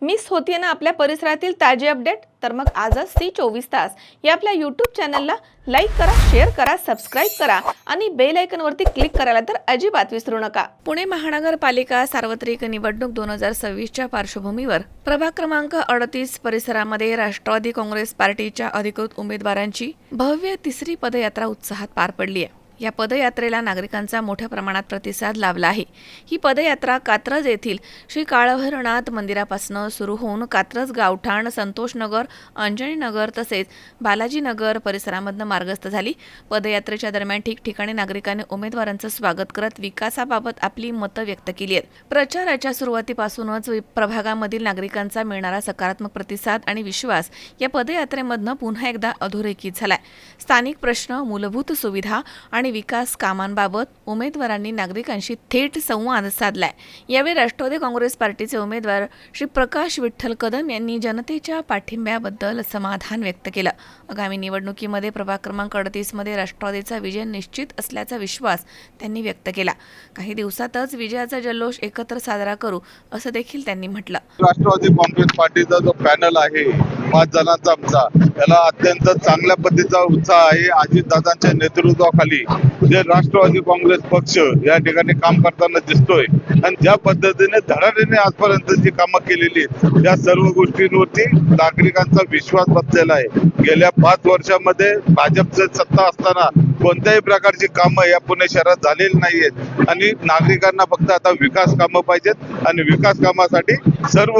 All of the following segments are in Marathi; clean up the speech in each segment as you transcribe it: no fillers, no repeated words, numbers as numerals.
मिस होतीये ना आपल्या परिसरातील ताजे अपडेट? तर मग आजच C24 तास या आपल्या YouTube चॅनलला लाईक करा, शेअर करा, सबस्क्राईब करा आणि बेल आयकॉनवरती क्लिक करायला तर अजिबात विसरू नका। पुणे महानगरपालिका सार्वत्रिक निवडणूक 2026च्या पार्श्वभूमीवर प्रभाग क्रमांक 38 परिसरामध्ये राष्ट्रवादी काँग्रेस पार्टीच्या अधिकृत उमेदवारांची भव्य तिसरी पदयात्रा उत्साहात पार पडली आहे। या पदयात्रेला नागरिकांचा मोठ्या प्रमाणात प्रतिसाद लाभला आहे। ही पदयात्रा कात्रज येथील श्री काळभैरवनाथ मंदिरापासून सुरू होऊन कात्रज गावठाण, संतोषनगर, अंजनीनगर तसेच बालाजीनगर परिसरामधून मार्गस्थ झाली। पदयात्रेच्या दरम्यान ठिकठिकाणी नागरिकांनी उमेदवारांचं स्वागत करत विकासाबाबत आपली मतं व्यक्त केली आहेत। प्रचाराच्या सुरुवातीपासूनच प्रभागामधील नागरिकांचा मिळणारा सकारात्मक प्रतिसाद आणि विश्वास या पदयात्रेमधून पुन्हा एकदा अधोरेखित झालाय। स्थानिक प्रश्न, मूलभूत सुविधा आणि विकास कामांबाबत उमेदवारांनी नागरिकांशी थेट संवाद साधलाय। यावेळी राष्ट्रवादी काँग्रेस पार्टीचे उमेदवार श्री प्रकाश विठ्ठल कदम यांनी जनतेच्या पाठिंब्याबद्दल समाधान व्यक्त केलं। आगामी निवडणुकीमध्ये प्रभाग क्रमांक 38 मध्ये राष्ट्रवादीचा विजय निश्चित असल्याचा विश्वास त्यांनी व्यक्त केला। काही दिवसातच विजयाचा जल्लोष एकत्र साजरा करू असं देखील त्यांनी म्हटलं। राष्ट्रवादी काँग्रेस पार्टीचा जो पॅनल आहे 5 जणांचा आमचा, त्याला अत्यंत चांगल्या पद्धतीचा उत्साह आहे। अजितदादांच्या नेतृत्वाखाली जे राष्ट्रवादी काँग्रेस पक्ष या ठिकाणी काम करताना दिसतोय आणि ज्या पद्धतीने धडाडीने आजपर्यंत जी कामं केलेली आहेत त्या सर्व गोष्टींवरती नागरिकांचा विश्वास बसलेला आहे। गेल्या 5 वर्षामध्ये भाजपची सत्ता असताना कोणत्याही प्रकारची कामं या पुणे शहरात झालेली नाहीयेत आणि नागरिकांना फक्त आता विकास कामं पाहिजेत आणि विकास कामासाठी सर्व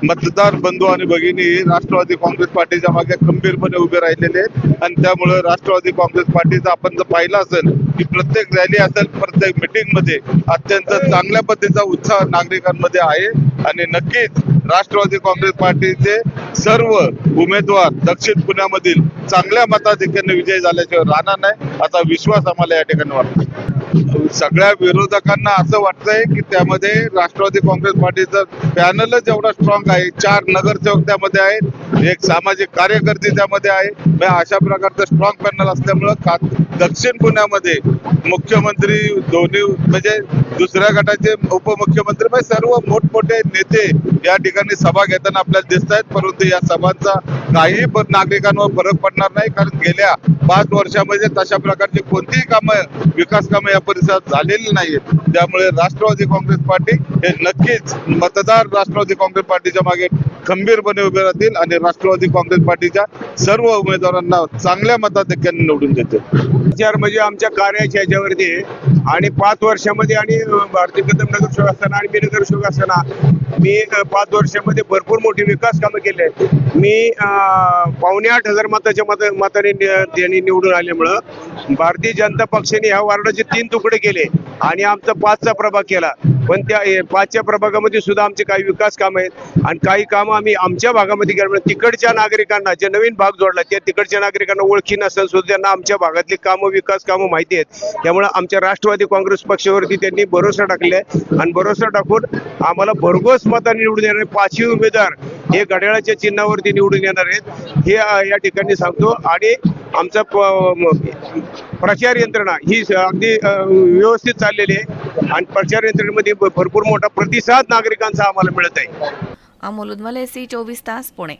मतदार बंधू आणि भगिनी राष्ट्रवादी काँग्रेस पार्टीच्या मागे खंबीरपणे उभे राहिलेले आहेत आणि त्यामुळे राष्ट्रवादी काँग्रेस पार्टीचा आपण जर पाहिलं असेल की प्रत्येक रॅली असेल, प्रत्येक मीटिंग मध्ये अत्यंत चांगल्या पद्धतीचा उत्साह नागरिकांमध्ये आहे आणि नक्कीच राष्ट्रवादी काँग्रेस पार्टीचे सर्व उमेदवार दक्षिण पुण्यामधील चांगल्या मताधिक्याने विजय झाल्याशिवाय राहणार नाही असा विश्वास आम्हाला या ठिकाणी वाटतो। सगळ्या विरोधकांना असं वाटतंय की त्यामध्ये राष्ट्रवादी काँग्रेस पार्टीचं पॅनलच एवढा स्ट्रॉंग आहे। 4 नगरसेवक त्यामध्ये आहेत, एक सामाजिक कार्यकर्ते त्यामध्ये आहे। अशा प्रकारचं स्ट्रॉंग पॅनल असल्यामुळं दक्षिण पुण्यामध्ये मुख्यमंत्री दोन्ही म्हणजे दुसऱ्या गटाचे उपमुख्यमंत्री सर्व मोठमोठे नेते या ठिकाणी सभा घेताना आपल्याला दिसत आहेत, परंतु या सभांचा काही नागरिकांवर फरक पडणार नाही कारण गेल्या 5 वर्षामध्ये तशा प्रकारची कोणतीही कामं, विकास कामं या परिसरात झालेली नाहीत। त्यामुळे राष्ट्रवादी काँग्रेस पार्टी हे नक्कीच मतदार राष्ट्रवादी काँग्रेस पार्टीच्या मागे खंबीरपणे उभे राहतील आणि राष्ट्रवादी काँग्रेस पार्टीच्या सर्व उमेदवारांना चांगल्या मताधिक्याने निवडून देतील। विचार म्हणजे आमच्या कार्याच्या ह्याच्यावरती आणि 5 वर्षामध्ये आणि भारतीय कदम नगरसेवक असताना आणि मी नगरसेवक असताना मी 5 वर्षामध्ये भरपूर मोठी विकास कामं केली आहेत। मी 7,800 मताने त्यांनी निवडून आल्यामुळं भारतीय जनता पक्षाने ह्या वार्डाचे 3 तुकडे केले आणि आमचा 5चा प्रभाग केला। पण त्या 5च्या प्रभागामध्ये सुद्धा आमचे काही विकास कामं आहेत आणि काही कामं आम्ही आमच्या भागामध्ये केल्यामुळे तिकडच्या नागरिकांना, जे नवीन भाग जोडला त्या तिकडच्या नागरिकांना ओळखी नसेल सुद्धा त्यांना आमच्या भागातली कामं, विकास कामं माहिती आहेत। त्यामुळे आमच्या राष्ट्रवादी काँग्रेस पक्षावरती त्यांनी भरोसा टाकले आणि भरोसा टाकून आम्हाला भरघोस मतांनी निवडून येणारे 5ही उमेदवार हे घड्याळाच्या चिन्हावरती निवडून येणार आहेत हे या ठिकाणी सांगतो। आणि आमचा प्रचार यंत्रणा ही अगदी व्यवस्थित चाललेली आहे आणि प्रचार यंत्रणेमध्ये भरपूर मोठा प्रतिसाद नागरिकांचा आम्हाला मिळत आहे। अमोल उदमले, C24 तास, पुणे।